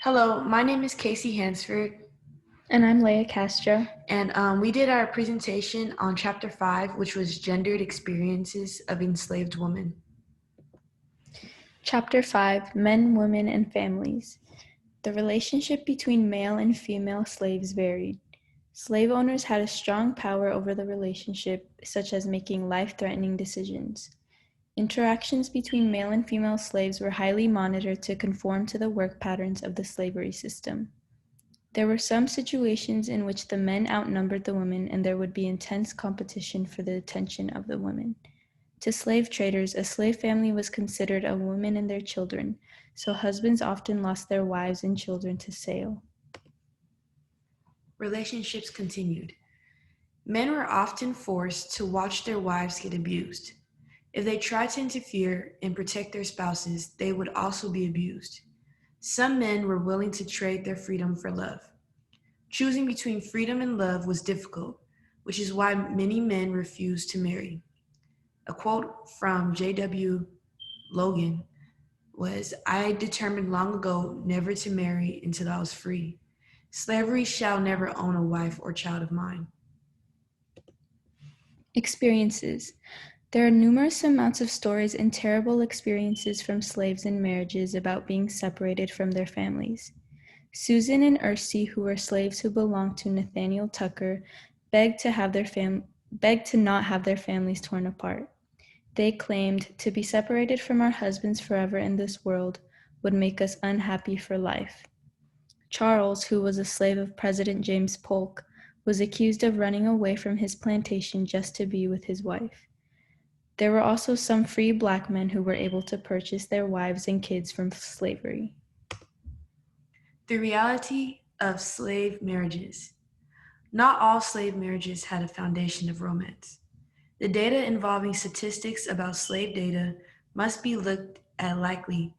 Hello, my name is Casey Hansford, And I'm Leah Castro. and we did our presentation on Chapter 5, which was Gendered Experiences of Enslaved Women. Chapter 5, Men, Women, and Families. The relationship between male and female slaves varied. Slave owners had a strong power over the relationship, such as making life-threatening decisions. Interactions between male and female slaves were highly monitored to conform to the work patterns of the slavery system. There were some situations in which the men outnumbered the women, and there would be intense competition for the attention of the women. To slave traders, a slave family was considered a woman and their children, so husbands often lost their wives and children to sale. Relationships continued. Men were often forced to watch their wives get abused. If they tried to interfere and protect their spouses, they would also be abused. Some men were willing to trade their freedom for love. Choosing between freedom and love was difficult, which is why many men refused to marry. A quote from J.W. Logan was, "I determined long ago never to marry until I was free. Slavery shall never own a wife or child of mine." Experiences. There are numerous amounts of stories and terrible experiences from slaves and marriages about being separated from their families. Susan and Ersie, who were slaves who belonged to Nathaniel Tucker, begged to not have their families torn apart. They claimed, "To be separated from our husbands forever in this world would make us unhappy for life." Charles, who was a slave of President James Polk, was accused of running away from his plantation just to be with his wife. There were also some free black men who were able to purchase their wives and kids from slavery. The reality of slave marriages. Not all slave marriages had a foundation of romance. The data involving statistics about slave data must be looked at likely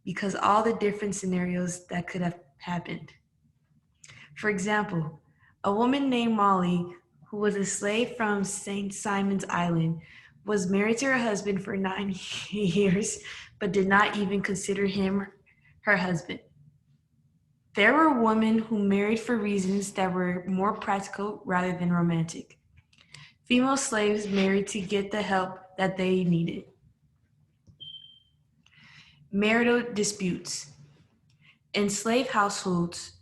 because all the different scenarios that could have happened. For example, a woman named Molly, who was a slave from St. Simon's Island, was married to her husband for 9 years, but did not even consider him her husband. There were women who married for reasons that were more practical rather than romantic. Female slaves married to get the help that they needed. Marital disputes. In slave households,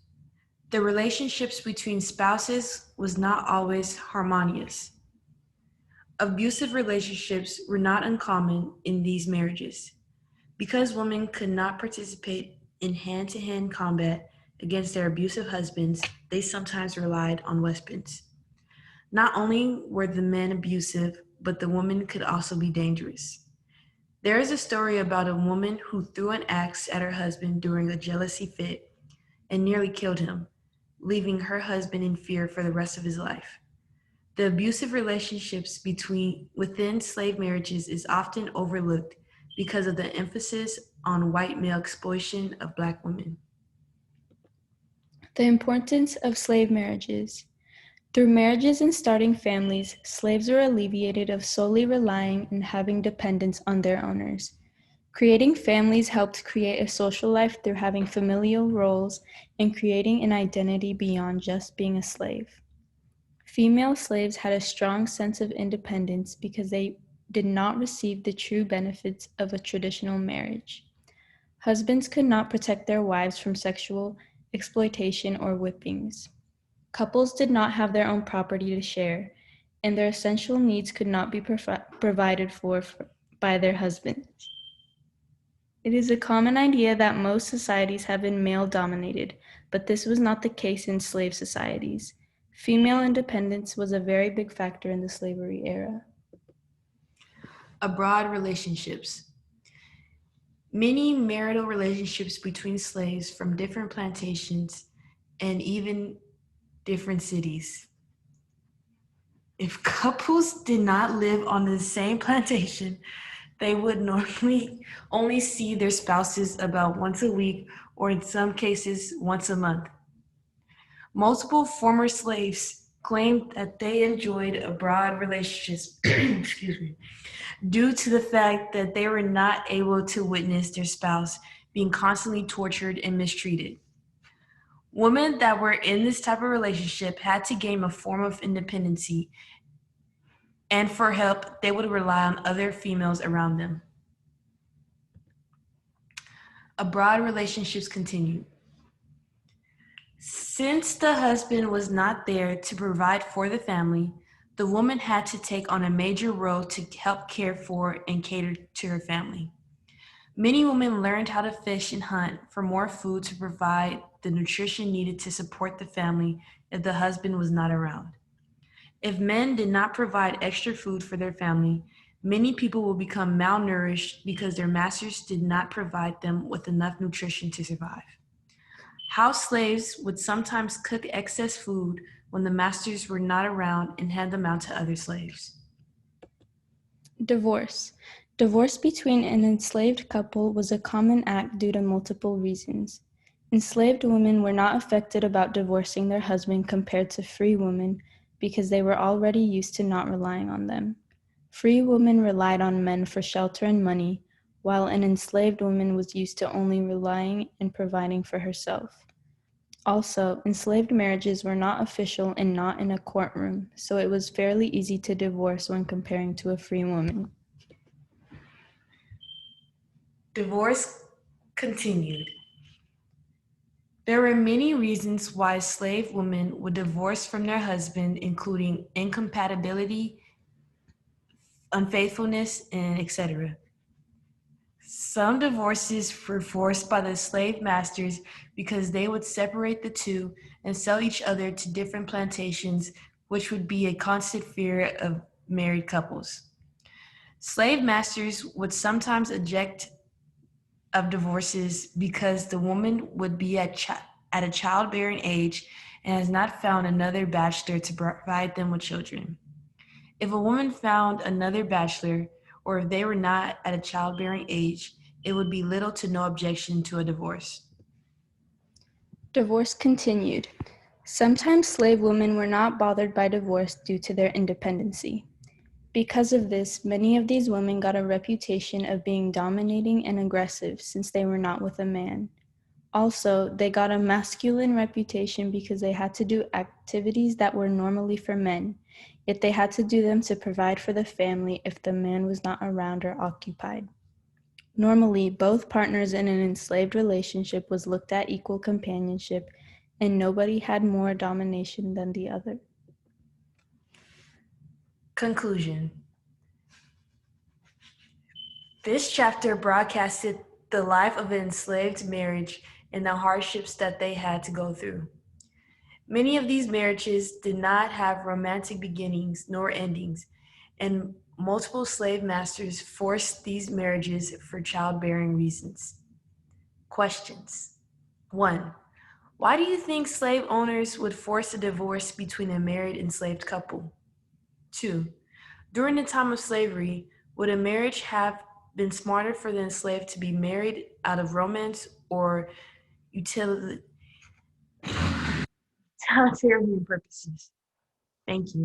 the relationships between spouses was not always harmonious. Abusive relationships were not uncommon in these marriages. Because women could not participate in hand-to-hand combat against their abusive husbands, they sometimes relied on weapons. Not only were the men abusive, but the women could also be dangerous. There is a story about a woman who threw an axe at her husband during a jealousy fit and nearly killed him, leaving her husband in fear for the rest of his life. The abusive relationships within slave marriages is often overlooked because of the emphasis on white male exploitation of black women. The importance of slave marriages. Through marriages and starting families, slaves were alleviated of solely relying and having dependence on their owners. Creating families helped create a social life through having familial roles and creating an identity beyond just being a slave. Female slaves had a strong sense of independence because they did not receive the true benefits of a traditional marriage. Husbands could not protect their wives from sexual exploitation or whippings. Couples did not have their own property to share, and their essential needs could not be provided for by their husbands. It is a common idea that most societies have been male-dominated, but this was not the case in slave societies. Female independence was a very big factor in the slavery era. Abroad relationships. Many marital relationships between slaves from different plantations and even different cities. If couples did not live on the same plantation, they would normally only see their spouses about once a week or in some cases once a month. Multiple former slaves claimed that they enjoyed abroad relationships excuse me, due to the fact that they were not able to witness their spouse being constantly tortured and mistreated. Women that were in this type of relationship had to gain a form of independency, and for help, they would rely on other females around them. Abroad relationships continued. Since the husband was not there to provide for the family, the woman had to take on a major role to help care for and cater to her family. Many women learned how to fish and hunt for more food to provide the nutrition needed to support the family if the husband was not around. If men did not provide extra food for their family, many people will become malnourished because their masters did not provide them with enough nutrition to survive. House slaves would sometimes cook excess food when the masters were not around and hand them out to other slaves. Divorce. Divorce between an enslaved couple was a common act due to multiple reasons. Enslaved women were not affected about divorcing their husband compared to free women because they were already used to not relying on them. Free women relied on men for shelter and money, while an enslaved woman was used to only relying and providing for herself. Also, enslaved marriages were not official and not in a courtroom, so it was fairly easy to divorce when comparing to a free woman. Divorce continued. There were many reasons why slave women would divorce from their husband, including incompatibility, unfaithfulness, and etc. Some divorces were forced by the slave masters because they would separate the two and sell each other to different plantations, which would be a constant fear of married couples. Slave masters would sometimes object of divorces because the woman would be at a childbearing age and has not found another bachelor to provide them with children. If a woman found another bachelor, or if they were not at a childbearing age, it would be little to no objection to a divorce. Divorce continued. Sometimes slave women were not bothered by divorce due to their independency. Because of this, many of these women got a reputation of being dominating and aggressive since they were not with a man. Also, they got a masculine reputation because they had to do activities that were normally for men, yet they had to do them to provide for the family if the man was not around or occupied. Normally, both partners in an enslaved relationship was looked at equal companionship, and nobody had more domination than the other. Conclusion. This chapter broadcasted the life of an enslaved marriage and the hardships that they had to go through. Many of these marriages did not have romantic beginnings nor endings, and multiple slave masters forced these marriages for childbearing reasons. Questions. 1. Why do you think slave owners would force a divorce between a married enslaved couple? 2. During the time of slavery, would a marriage have been smarter for the enslaved to be married out of romance or utilitarian purposes? Thank you.